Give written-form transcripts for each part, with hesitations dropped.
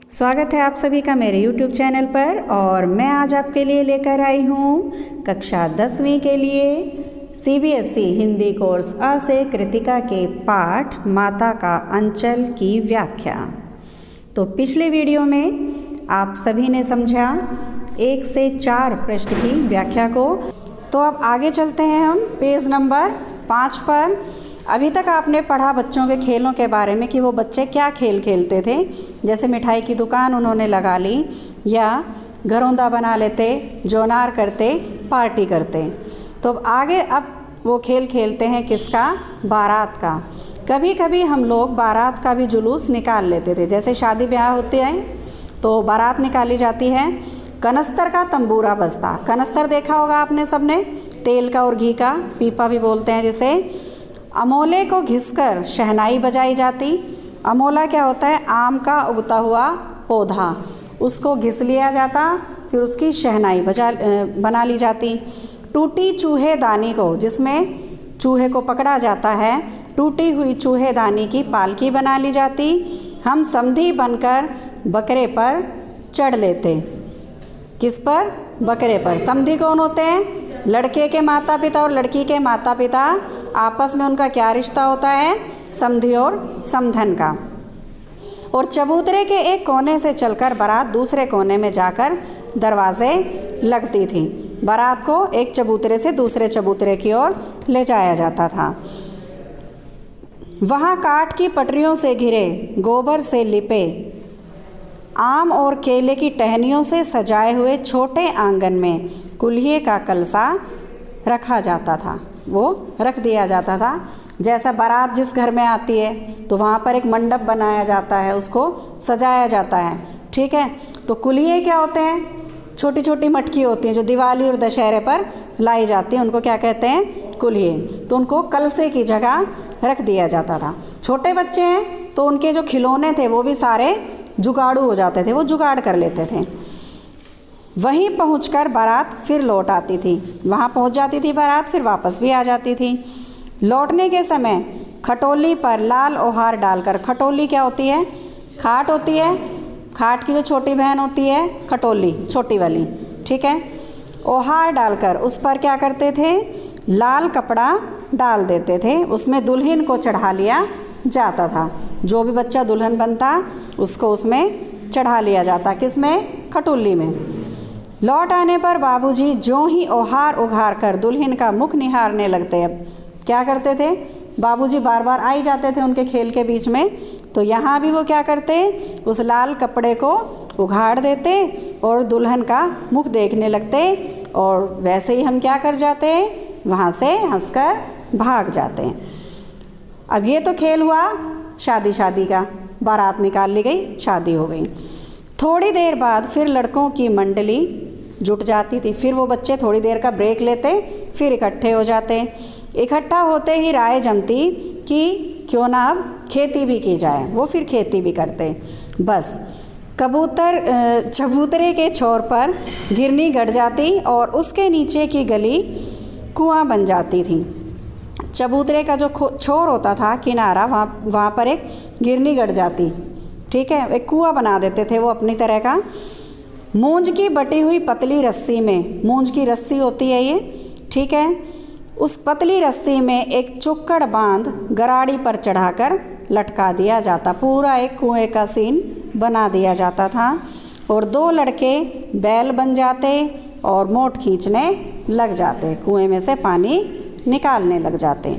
स्वागत है आप सभी का मेरे YouTube चैनल पर। और मैं आज आपके लिए लेकर आई हूँ कक्षा 10वीं के लिए CBSE हिंदी कोर्स अ से कृतिका के पाठ माता का अंचल की व्याख्या। तो पिछले वीडियो में आप सभी ने समझा 1 से 4 पृष्ठ की व्याख्या को। तो अब आगे चलते हैं हम पेज नंबर 5 पर। अभी तक आपने पढ़ा बच्चों के खेलों के बारे में कि वो बच्चे क्या खेल खेलते थे। जैसे मिठाई की दुकान उन्होंने लगा ली, या घरौंदा बना लेते, जोनार करते, पार्टी करते। तो आगे अब वो खेल खेलते हैं किसका? बारात का। कभी कभी हम लोग बारात का भी जुलूस निकाल लेते थे। जैसे शादी ब्याह होते हैं तो बारात निकाली जाती है। कनस्तर का तंबूरा बजता। कनस्तर देखा होगा आपने सबने, तेल का और घी का, पीपा भी बोलते हैं जिसे। अमोले को घिसकर शहनाई बजाई जाती। अमोला क्या होता है? आम का उगता हुआ पौधा, उसको घिस लिया जाता, फिर उसकी शहनाई बना ली जाती। टूटी चूहेदानी को, जिसमें चूहे को पकड़ा जाता है, टूटी हुई चूहेदानी की पालकी बना ली जाती। हम समधी बनकर बकरे पर चढ़ लेते। किस पर? बकरे पर। समधी कौन होते हैं? लड़के के माता पिता और लड़की के माता पिता, आपस में उनका क्या रिश्ता होता है? समधी और समधन का। और चबूतरे के एक कोने से चलकर बारात दूसरे कोने में जाकर दरवाजे लगती थी। बारात को एक चबूतरे से दूसरे चबूतरे की ओर ले जाया जाता था। वहाँ काठ की पटरियों से घिरे, गोबर से लिपे, आम और केले की टहनियों से सजाए हुए छोटे आंगन में कुल्हिए का कलसा रखा जाता था। वो रख दिया जाता था। जैसा बारात जिस घर में आती है तो वहाँ पर एक मंडप बनाया जाता है, उसको सजाया जाता है। ठीक है, तो कुल्हिए क्या होते हैं? छोटी छोटी मटकी होती हैं जो दिवाली और दशहरे पर लाई जाती हैं, उनको क्या कहते हैं? कुल्हिए। तो उनको कलसे की जगह रख दिया जाता था। छोटे बच्चे हैं तो उनके जो खिलौने थे वो भी सारे जुगाड़ू हो जाते थे, वो जुगाड़ कर लेते थे। वहीं पहुंचकर बारात फिर लौट आती थी। वहाँ पहुंच जाती थी बारात, फिर वापस भी आ जाती थी। लौटने के समय खटोली पर लाल ओहार डालकर, खटोली क्या होती है? खाट होती है, खाट की जो छोटी बहन होती है खटोली, छोटी वाली, ठीक है। ओहार डालकर उस पर क्या करते थे? लाल कपड़ा डाल देते थे, उसमें दुल्हन को चढ़ा लिया जाता था। जो भी बच्चा दुल्हन बनता उसको उसमें चढ़ा लिया जाता। किसमें? खटोली में। लौट आने पर बाबूजी ज्यों ही ओहार उघार कर दुल्हन का मुख निहारने लगते। अब क्या करते थे? बाबूजी बार बार आ ही जाते थे उनके खेल के बीच में, तो यहाँ भी वो क्या करते? उस लाल कपड़े को उघाड़ देते और दुल्हन का मुख देखने लगते। और वैसे ही हम क्या कर जाते? वहाँ से हंसकर भाग जाते। अब ये तो खेल हुआ शादी का, बारात निकाल ली गई, शादी हो गई। थोड़ी देर बाद फिर लड़कों की मंडली जुट जाती थी। फिर वो बच्चे थोड़ी देर का ब्रेक लेते, फिर इकट्ठे हो जाते। इकट्ठा होते ही राय जमती कि क्यों ना अब खेती भी की जाए। वो फिर खेती भी करते। बस चबूतरे के छोर पर गिरनी गड़ जाती और उसके नीचे की गली कुआं बन जाती थी। चबूतरे का जो छोर होता था, किनारा, वहाँ पर एक गिरनी गड़ जाती, ठीक है, एक कुआं बना देते थे वो अपनी तरह का। मूंज की बटी हुई पतली रस्सी में, मूंज की रस्सी होती है ये, ठीक है, उस पतली रस्सी में एक चुक्कड़ बांध गराड़ी पर चढ़ाकर लटका दिया जाता। पूरा एक कुएं का सीन बना दिया जाता था। और 2 लड़के बैल बन जाते और मोट खींचने लग जाते, कुएं में से पानी निकालने लग जाते।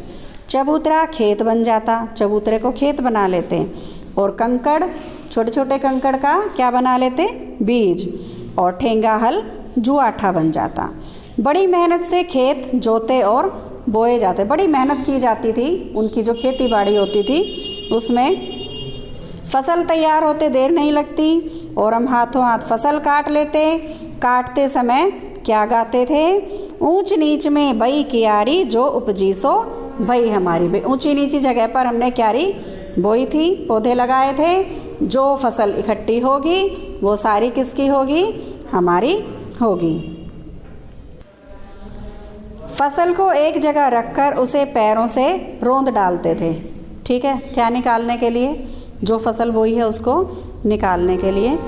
चबूतरा खेत बन जाता, चबूतरे को खेत बना लेते। और कंकड़, छोटे छोटे कंकड़ का क्या बना लेते? बीज। और ठेंगा हल जुआठा बन जाता। बड़ी मेहनत से खेत जोते और बोए जाते। बड़ी मेहनत की जाती थी, उनकी जो खेती बाड़ी होती थी उसमें फसल तैयार होते देर नहीं लगती। और हम हाथों हाथ फसल काट लेते। काटते समय क्या गाते थे? ऊंच नीच में बई क्यारी जो उपजी सो भई हमारी। ऊंची नीची जगह पर हमने क्यारी बोई थी, पौधे लगाए थे। जो फसल इकट्ठी होगी वो सारी किसकी होगी? हमारी होगी। फसल को एक जगह रखकर उसे पैरों से रौंद डालते थे। ठीक है, क्या निकालने के लिए? जो फसल बोई है उसको निकालने के लिए।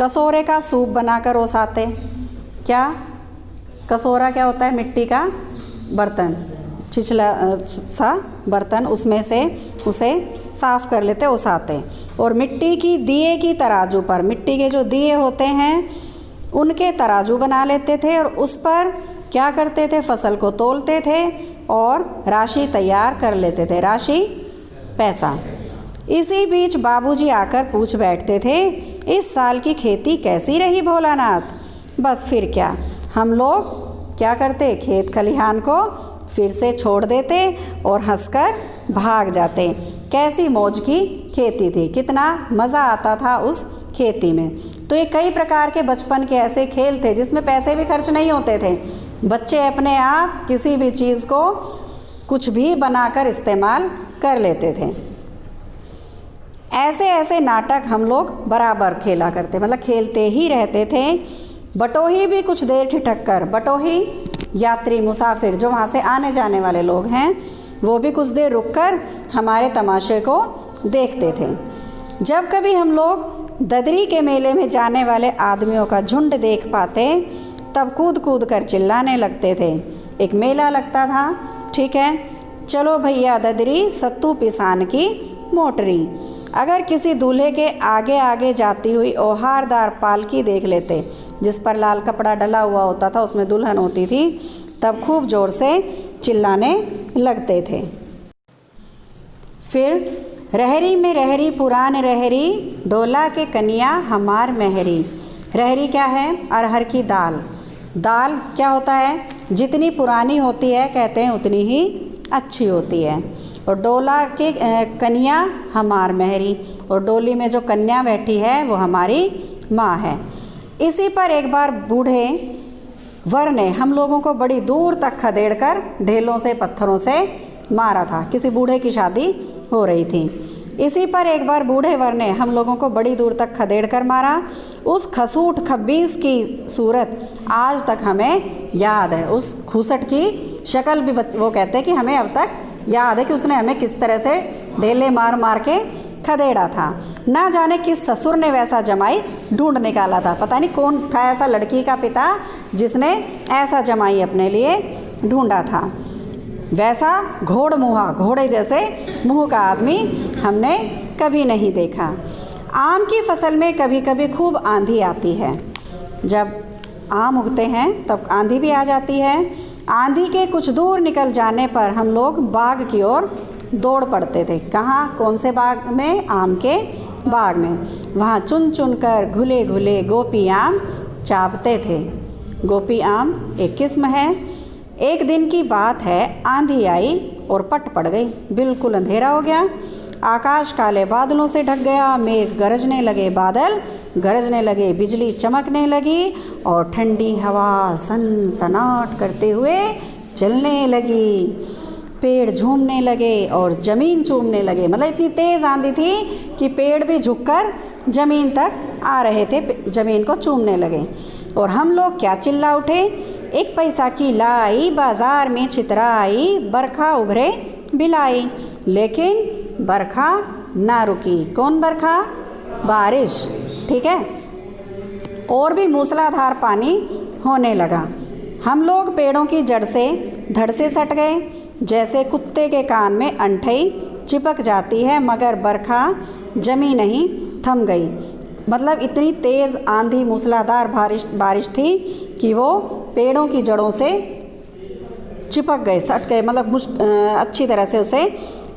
कसोरे का सूप बनाकर ओसाते। क्या? कसोरा क्या होता है? मिट्टी का बर्तन, छिछला सा बर्तन, उसमें से उसे साफ़ कर लेते, ओसाते। और मिट्टी की दिए की तराजू पर, मिट्टी के जो दिए होते हैं उनके तराजू बना लेते थे और उस पर क्या करते थे? फसल को तोलते थे और राशि तैयार कर लेते थे। राशि, पैसा। इसी बीच बाबूजी आकर पूछ बैठते थे, इस साल की खेती कैसी रही भोलानाथ? बस फिर क्या, हम लोग क्या करते? खेत खलिहान को फिर से छोड़ देते और हंसकर भाग जाते। कैसी मौज की खेती थी, कितना मज़ा आता था उस खेती में। तो ये कई प्रकार के बचपन के ऐसे खेल थे जिसमें पैसे भी खर्च नहीं होते थे। बच्चे अपने आप किसी भी चीज़ को कुछ भी बनाकर इस्तेमाल कर लेते थे। ऐसे ऐसे नाटक हम लोग बराबर खेला करते, मतलब खेलते ही रहते थे। बटोही भी कुछ देर ठिठक कर, बटोही यात्री मुसाफिर जो वहाँ से आने जाने वाले लोग हैं, वो भी कुछ देर रुककर हमारे तमाशे को देखते थे। जब कभी हम लोग ददरी के मेले में जाने वाले आदमियों का झुंड देख पाते तब कूद कूद कर चिल्लाने लगते थे। एक मेला लगता था, ठीक है, चलो भैया ददरी सत्तू पिसान की मोटरी। अगर किसी दूल्हे के आगे आगे जाती हुई ओहारदार पालकी देख लेते जिस पर लाल कपड़ा डला हुआ होता था, उसमें दुल्हन होती थी, तब खूब ज़ोर से चिल्लाने लगते थे। फिर रहरी में रहरी पुरान रहरी, डोला के कनिया हमार महरी। रहरी क्या है? अरहर की दाल। दाल क्या होता है? जितनी पुरानी होती है कहते हैं उतनी ही अच्छी होती है। और डोला के कन्या हमार महरी, और डोली में जो कन्या बैठी है वो हमारी माँ है। इसी पर एक बार बूढ़े वर ने हम लोगों को बड़ी दूर तक खदेड़ कर ढेलों से पत्थरों से मारा था। किसी बूढ़े की शादी हो रही थी। इसी पर एक बार बूढ़े वर ने हम लोगों को बड़ी दूर तक खदेड़ कर मारा। उस खसूट खब्बीस की सूरत आज तक हमें याद है। उस खूसट की शक्ल भी वो कहते हैं कि हमें अब तक याद है कि उसने हमें किस तरह से ढेले मार मार के खदेड़ा था। ना जाने किस ससुर ने वैसा जमाई ढूंढ निकाला था। पता नहीं कौन था ऐसा लड़की का पिता जिसने ऐसा जमाई अपने लिए ढूंढा था। वैसा घोड़ मुँहा, घोड़े जैसे मुँह का आदमी हमने कभी नहीं देखा। आम की फसल में कभी कभी खूब आंधी आती है। जब आम उगते हैं तब आंधी भी आ जाती है। आंधी के कुछ दूर निकल जाने पर हम लोग बाग की ओर दौड़ पड़ते थे। कहाँ? कौन से बाग में? आम के बाग में। वहाँ चुन चुन कर घुले घुले गोपी आम चाबते थे। गोपी आम एक किस्म है। एक दिन की बात है, आंधी आई और पट पड़ गई। बिल्कुल अंधेरा हो गया। आकाश काले बादलों से ढक गया। मेघ गरजने लगे, बादल गरजने लगे, बिजली चमकने लगी और ठंडी हवा सनसनाट करते हुए चलने लगी। पेड़ झूमने लगे और ज़मीन चूमने लगे। मतलब इतनी तेज़ आंधी थी कि पेड़ भी झुककर ज़मीन तक आ रहे थे, ज़मीन को चूमने लगे। और हम लोग क्या चिल्ला उठे, 1 पैसा की लाई बाज़ार में छितराई, बरखा उभरे बिलाई। लेकिन बरखा ना रुकी। कौन बरखा? बारिश। ठीक है। और भी मूसलाधार पानी होने लगा। हम लोग पेड़ों की जड़ से धड़ से सट गए। जैसे कुत्ते के कान में अंठई चिपक जाती है, मगर बरखा जमी नहीं, थम गई। मतलब इतनी तेज़ आंधी मूसलाधार बारिश थी कि वो पेड़ों की जड़ों से चिपक गए, सट गए। मतलब अच्छी तरह से उसे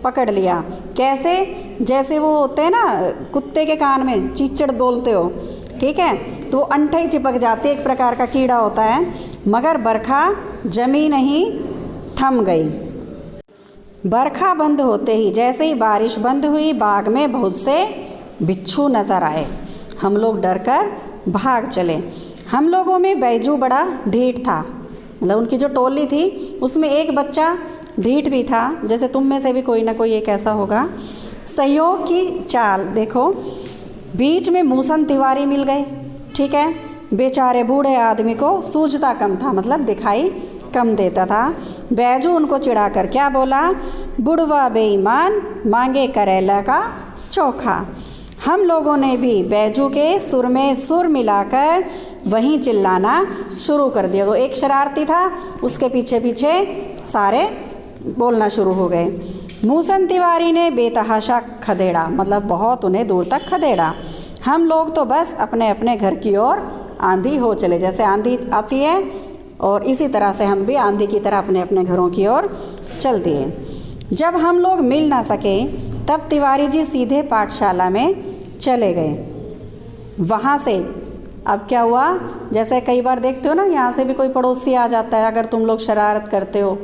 पकड़ लिया। कैसे? जैसे वो होते हैं ना, कुत्ते के कान में चीचड़ बोलते हो, ठीक है, तो वो अंठई चिपक जाती है, एक प्रकार का कीड़ा होता है। मगर बरखा जमी नहीं, थम गई। बरखा बंद होते ही, जैसे ही बारिश बंद हुई, बाग में बहुत से बिच्छू नज़र आए। हम लोग डरकर भाग चले। हम लोगों में बैजू बड़ा ढीठ था। मतलब उनकी जो टोली थी उसमें एक बच्चा ढीठ भी था। जैसे तुम में से भी कोई ना कोई एक ऐसा होगा। सहयोग की चाल देखो, बीच में मूसन तिवारी मिल गए। ठीक है। बेचारे बूढ़े आदमी को सूझता कम था, मतलब दिखाई कम देता था। बैजू उनको चिढ़ाकर क्या बोला, बुढ़वा बेईमान मांगे करेला का चोखा। हम लोगों ने भी बैजू के सुर में सुर मिलाकर वहीं चिल्लाना शुरू कर दिया। वो एक शरारती था, उसके पीछे पीछे सारे बोलना शुरू हो गए। मूसन तिवारी ने बेतहाशा खदेड़ा, मतलब बहुत उन्हें दूर तक खदेड़ा। हम लोग तो बस अपने अपने घर की ओर आंधी हो चले, जैसे आंधी आती है और इसी तरह से हम भी आंधी की तरह अपने अपने घरों की ओर चल दिए। जब हम लोग मिल ना सके तब तिवारी जी सीधे पाठशाला में चले गए। वहाँ से अब क्या हुआ, जैसे कई बार देखते हो ना, यहाँ से भी कोई पड़ोसी आ जाता है, अगर तुम लोग शरारत करते हो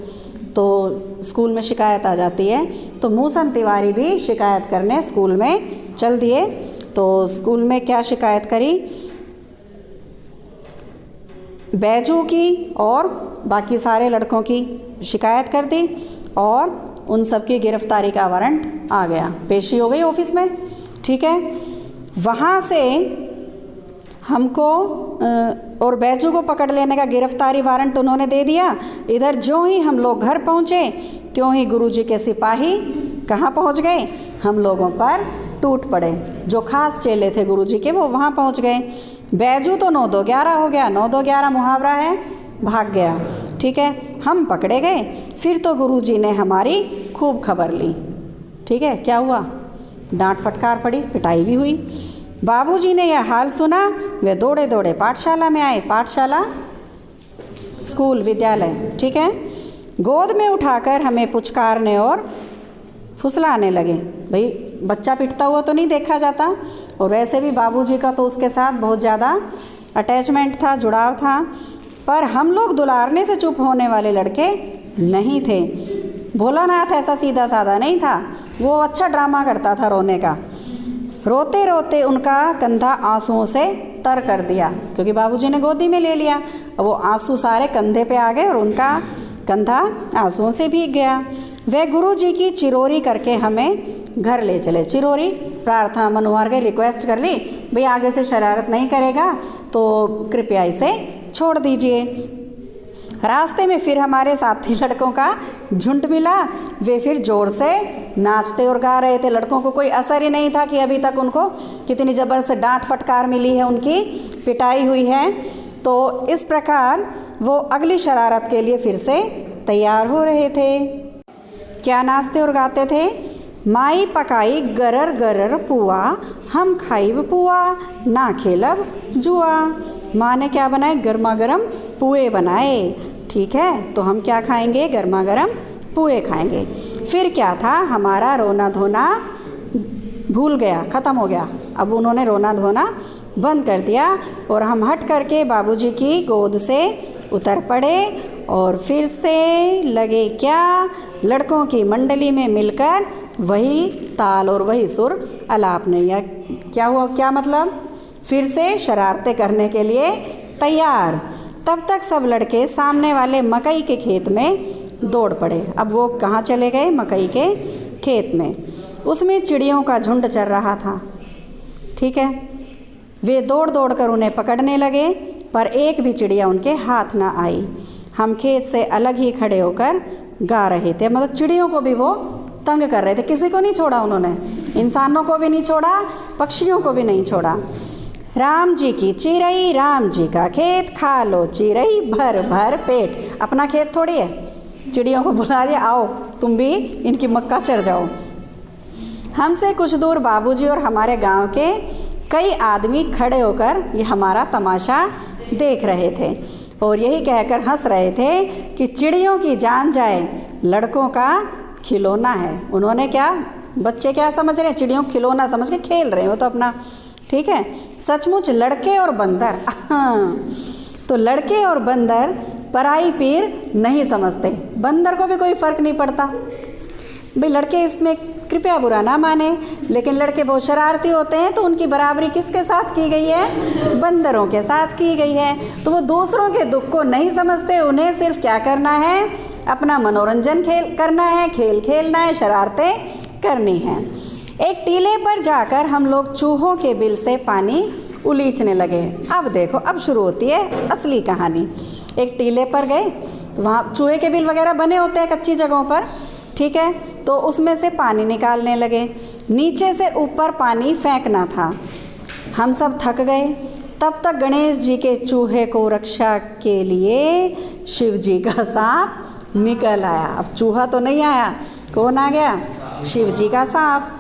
तो स्कूल में शिकायत आ जाती है। तो मूसन तिवारी भी शिकायत करने स्कूल में चल दिए। तो स्कूल में क्या शिकायत करी, बैजू की और बाकी सारे लड़कों की शिकायत कर दी और उन सब की गिरफ्तारी का वारंट आ गया, पेशी हो गई ऑफिस में। ठीक है, वहाँ से हमको और बैजू को पकड़ लेने का गिरफ्तारी वारंट उन्होंने दे दिया। इधर जो ही हम लोग घर पहुँचे त्यों ही गुरुजी के सिपाही कहाँ पहुँच गए, हम लोगों पर टूट पड़े। जो खास चेले थे गुरुजी के वो वहाँ पहुँच गए। बैजू तो 9-2-11 हो गया, 9-2-11 मुहावरा है, भाग गया। ठीक है, हम पकड़े गए। फिर तो गुरुजी ने हमारी खूब खबर ली। ठीक है, क्या हुआ, डांट फटकार पड़ी, पिटाई भी हुई। बाबूजी ने यह हाल सुना, वे दौड़े दौड़े पाठशाला में आए। पाठशाला स्कूल, विद्यालय। ठीक है, गोद में उठाकर हमें पुचकारने और फुसलाने लगे। भाई बच्चा पिटता हुआ तो नहीं देखा जाता, और वैसे भी बाबूजी का तो उसके साथ बहुत ज़्यादा अटैचमेंट था, जुड़ाव था। पर हम लोग दुलारने से चुप होने वाले लड़के नहीं थे। भोलानाथ ऐसा सीधा साधा नहीं था, वो अच्छा ड्रामा करता था रोने का। रोते रोते उनका कंधा आंसुओं से तर कर दिया, क्योंकि बाबूजी ने गोदी में ले लिया। वो आंसू सारे कंधे पे आ गए और उनका कंधा आंसुओं से भीग गया। वे गुरुजी की चिरोरी करके हमें घर ले चले। चिरोरी प्रार्थना मनोहार के रिक्वेस्ट कर ली, भाई आगे से शरारत नहीं करेगा तो कृपया इसे छोड़ दीजिए। रास्ते में फिर हमारे साथी लड़कों का झुंड मिला। वे फिर ज़ोर से नाचते और गा रहे थे। लड़कों को कोई असर ही नहीं था कि अभी तक उनको कितनी ज़बरदस्त डांट फटकार मिली है, उनकी पिटाई हुई है। तो इस प्रकार वो अगली शरारत के लिए फिर से तैयार हो रहे थे। क्या नाचते और गाते थे, माई पकाई गरर गरर पुआ, हम खाइब पुआ ना खेलब जुआ। माँ ने क्या बनाए, गर्मा गर्म पुए बनाए। ठीक है, तो हम क्या खाएंगे, गर्मा गर्म पुए खाएंगे। फिर क्या था, हमारा रोना धोना भूल गया, ख़त्म हो गया। अब उन्होंने रोना धोना बंद कर दिया और हम हट करके बाबूजी की गोद से उतर पड़े और फिर से लगे क्या, लड़कों की मंडली में मिलकर वही ताल और वही सुर अलापने। या क्या हुआ, क्या मतलब, फिर से शरारतें करने के लिए तैयार। तब तक सब लड़के सामने वाले मकई के खेत में दौड़ पड़े। अब वो कहाँ चले गए, मकई के खेत में। उसमें चिड़ियों का झुंड चल रहा था। ठीक है, वे दौड़ दौड़ कर उन्हें पकड़ने लगे, पर एक भी चिड़िया उनके हाथ ना आई। हम खेत से अलग ही खड़े होकर गा रहे थे, मतलब चिड़ियों को भी वो तंग कर रहे थे। किसी को नहीं छोड़ा उन्होंने, इंसानों को भी नहीं छोड़ा, पक्षियों को भी नहीं छोड़ा। राम जी की चिरई, राम जी का खेत, खा लो चिरई भर भर पेट। अपना खेत थोड़ी है, चिड़ियों को बुला दिया, आओ तुम भी इनकी मक्का चढ़ जाओ। हमसे कुछ दूर बाबूजी और हमारे गांव के कई आदमी खड़े होकर ये हमारा तमाशा देख रहे थे और यही कहकर हंस रहे थे कि चिड़ियों की जान जाए, लड़कों का खिलौना है। उन्होंने क्या, बच्चे क्या समझ रहे हैं, चिड़ियों को खिलौना समझ के खेल रहे हैं वो तो अपना। ठीक है, सचमुच लड़के और बंदर, तो लड़के और बंदर पराई पीर नहीं समझते। बंदर को भी कोई फ़र्क नहीं पड़ता। भाई लड़के इसमें कृपया बुरा ना माने, लेकिन लड़के बहुत शरारती होते हैं, तो उनकी बराबरी किसके साथ की गई है, बंदरों के साथ की गई है। तो वो दूसरों के दुख को नहीं समझते, उन्हें सिर्फ क्या करना है, अपना मनोरंजन करना है, खेल खेलना है, शरारतें करनी हैं। एक टीले पर जाकर हम लोग चूहों के बिल से पानी उलीचने लगे। अब देखो, अब शुरू होती है असली कहानी। एक टीले पर गए, वहाँ चूहे के बिल वगैरह बने होते हैं कच्ची जगहों पर, ठीक है। तो उसमें से पानी निकालने लगे, नीचे से ऊपर पानी फेंकना था। हम सब थक गए। तब तक गणेश जी के चूहे को रक्षा के लिए शिव जी का सांप निकल आया। अब चूहा तो नहीं आया, कौन आ गया? शिव जी का सांप।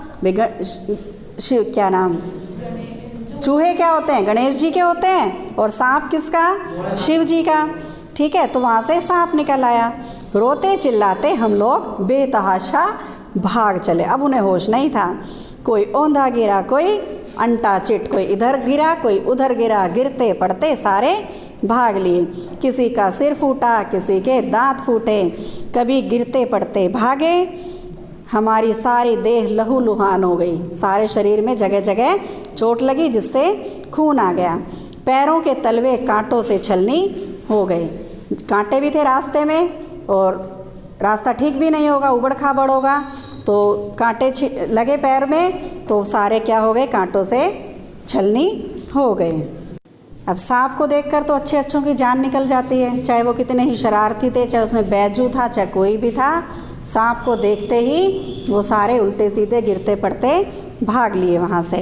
शिव क्या नाम, चूहे क्या होते हैं? गणेश जी के होते हैं। और सांप किसका? शिव जी का, ठीक है। तो वहाँ से सांप निकल आया। रोते चिल्लाते हम लोग बेतहाशा भाग चले। अब उन्हें होश नहीं था। कोई औंधा गिरा, कोई अंटा चिट, कोई इधर गिरा, कोई उधर गिरा। गिरते पड़ते सारे भाग लिए। किसी का सिर फूटा, किसी के दांत फूटे। कभी गिरते पड़ते भागे। हमारी सारी देह लहूलुहान हो गई। सारे शरीर में जगह जगह चोट लगी, जिससे खून आ गया। पैरों के तलवे कांटों से छलनी हो गए। कांटे भी थे रास्ते में, और रास्ता ठीक भी नहीं होगा, उबड़ खाबड़ होगा। तो कांटे लगे पैर में, तो सारे क्या हो गए? कांटों से छलनी हो गए। अब सांप को देखकर तो अच्छे अच्छों की जान निकल जाती है, चाहे वो कितने ही शरारती थे, चाहे उसमें बैजू था, चाहे कोई भी था। सांप को देखते ही वो सारे उल्टे सीधे गिरते पड़ते भाग लिए वहाँ से।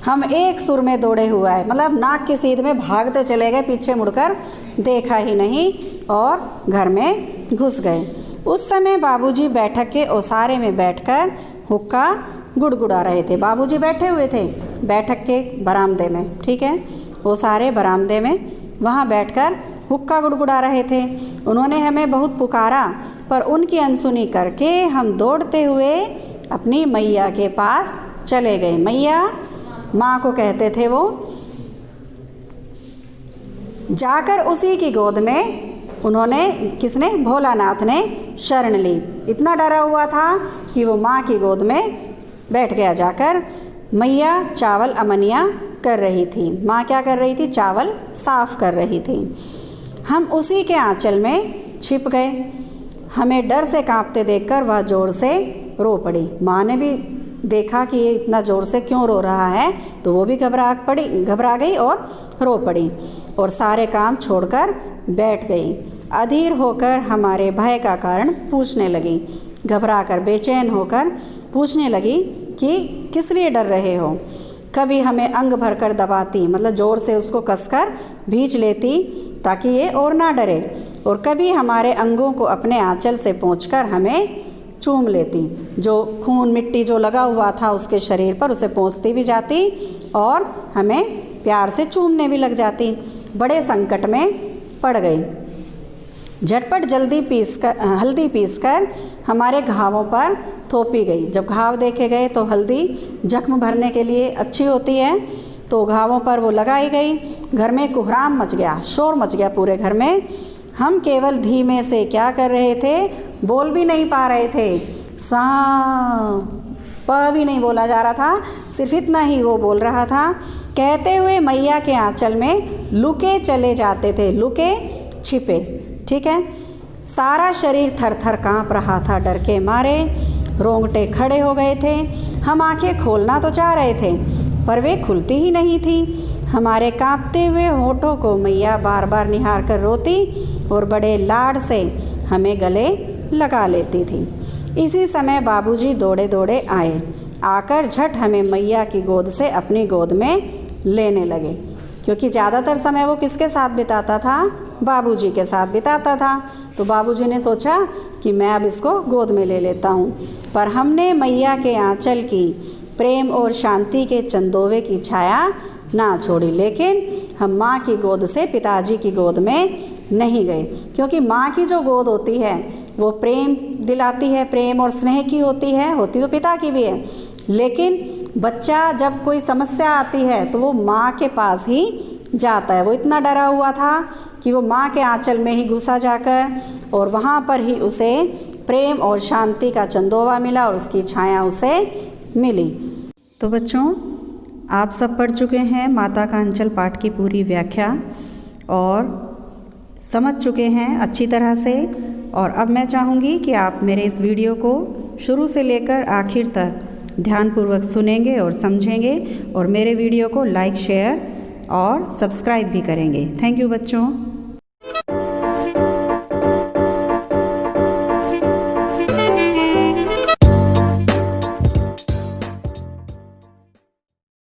हम एक सुर में दौड़े हुआ है, मतलब नाक की सीध में भागते चले गए, पीछे मुड़कर देखा ही नहीं और घर में घुस गए। उस समय बाबूजी बैठक के ओसारे में बैठकर हुक्का गुड़गुड़ा रहे थे। बाबूजी बैठे हुए थे बैठक के बरामदे में, ठीक है, ओसारे बरामदे में, वहाँ बैठकर हुक्का गुड़गुड़ा रहे थे। उन्होंने हमें बहुत पुकारा, पर उनकी अनसुनी करके हम दौड़ते हुए अपनी मैया के पास चले गए। मैया, माँ को कहते थे वो। जाकर उसी की गोद में उन्होंने, किसने? भोलानाथ ने शरण ली। इतना डरा हुआ था कि वो माँ की गोद में बैठ गया जाकर। मैया चावल अमनिया कर रही थी। माँ क्या कर रही थी? चावल साफ कर रही थी। हम उसी के आंचल में छिप गए। हमें डर से कांपते देखकर वह ज़ोर से रो पड़ी। माँ ने भी देखा कि ये इतना ज़ोर से क्यों रो रहा है, तो वो भी घबरा गई और रो पड़ी, और सारे काम छोड़कर बैठ गई। अधीर होकर हमारे भय का कारण पूछने लगी। घबराकर बेचैन होकर पूछने लगी कि किस लिए डर रहे हो। कभी हमें अंग भरकर दबाती, मतलब ज़ोर से उसको कसकर भींच लेती ताकि ये और ना डरे, और कभी हमारे अंगों को अपने आंचल से पोंछकर हमें चूम लेती। जो खून मिट्टी जो लगा हुआ था उसके शरीर पर, उसे पोंछती भी जाती और हमें प्यार से चूमने भी लग जाती। बड़े संकट में पड़ गई। झटपट हल्दी पीसकर हमारे घावों पर थोपी गई। जब घाव देखे गए तो हल्दी जख्म भरने के लिए अच्छी होती है, तो घावों पर वो लगाई गई। घर में कोहराम मच गया, शोर मच गया पूरे घर में। हम केवल धीमे से क्या कर रहे थे? बोल भी नहीं पा रहे थे। प भी नहीं बोला जा रहा था, सिर्फ इतना ही वो बोल रहा था। कहते हुए मैया के आंचल में लुके चले जाते थे, लुके छिपे, ठीक है। सारा शरीर थर थर काँप रहा था डर के मारे। रोंगटे खड़े हो गए थे। हम आंखें खोलना तो चाह रहे थे, पर वे खुलती ही नहीं थी। हमारे कांपते हुए होठों को मैया बार बार निहार कर रोती और बड़े लाड से हमें गले लगा लेती थी। इसी समय बाबूजी दौड़े दौड़े आए। आकर झट हमें मैया की गोद से अपनी गोद में लेने लगे, क्योंकि ज़्यादातर समय वो किसके साथ बिताता था? बाबूजी के साथ बिताता था। तो बाबूजी ने सोचा कि मैं अब इसको गोद में ले लेता हूँ। पर हमने मैया के आंचल की प्रेम और शांति के चंदोवे की छाया ना छोड़ी। लेकिन हम माँ की गोद से पिताजी की गोद में नहीं गए, क्योंकि माँ की जो गोद होती है वो प्रेम दिलाती है, प्रेम और स्नेह की होती है, होती तो पिता की भी है। लेकिन बच्चा जब कोई समस्या आती है तो वो माँ के पास ही जाता है। वो इतना डरा हुआ था कि वो माँ के आंचल में ही घुसा जाकर, और वहाँ पर ही उसे प्रेम और शांति का चंदोवा मिला और उसकी छाया उसे मिली। तो बच्चों, आप सब पढ़ चुके हैं माता का अंचल पाठ की पूरी व्याख्या और समझ चुके हैं अच्छी तरह से। और अब मैं चाहूँगी कि आप मेरे इस वीडियो को शुरू से लेकर आखिर तक ध्यानपूर्वक सुनेंगे और समझेंगे, और मेरे वीडियो को लाइक शेयर और सब्सक्राइब भी करेंगे। थैंक यू बच्चों।